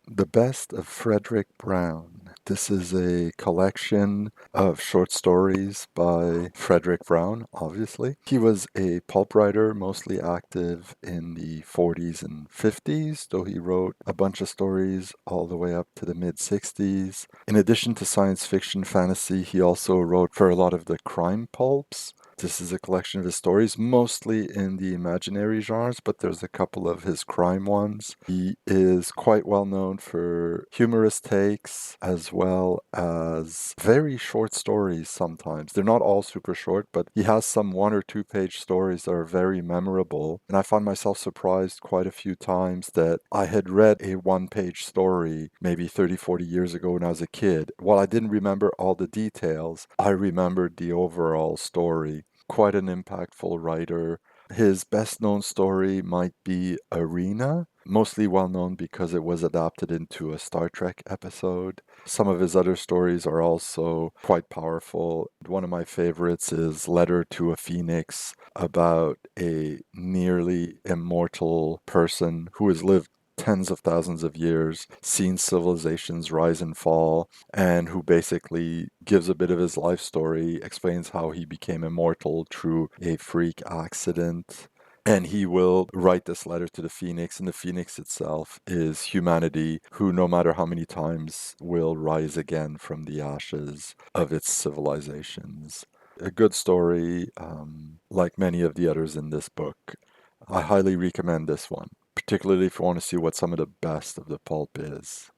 The Best of Fredric Brown. This is a collection of short stories by Fredric Brown, obviously. He was a pulp writer, mostly active in the 40s and 50s, though he wrote a bunch of stories all the way up to the mid 60s. In addition to science fiction fantasy, he also wrote for a lot of the crime pulps. This is a collection of his stories, mostly in the imaginary genres, but there's a couple of his crime ones. He is quite well known for humorous takes as well as very short stories sometimes. They're not all super short, but he has some 1 or 2 page stories that are very memorable. And I found myself surprised quite a few times that I had read a 1 page story maybe 30, 40 years ago when I was a kid. While I didn't remember all the details, I remembered the overall story. Quite an impactful writer. His best known story might be Arena, mostly well known because it was adapted into a Star Trek episode. Some of his other stories are also quite powerful. One of my favorites is Letter to a Phoenix, about a nearly immortal person who has lived tens of thousands of years, seen civilizations rise and fall, and who basically gives a bit of his life story, explains how he became immortal through a freak accident. And he will write this letter to the Phoenix, and the Phoenix itself is humanity, who, no matter how many times, will rise again from the ashes of its civilizations. A good story, like many of the others in this book. I highly recommend this one, particularly if you want to see what some of the best of the pulp is.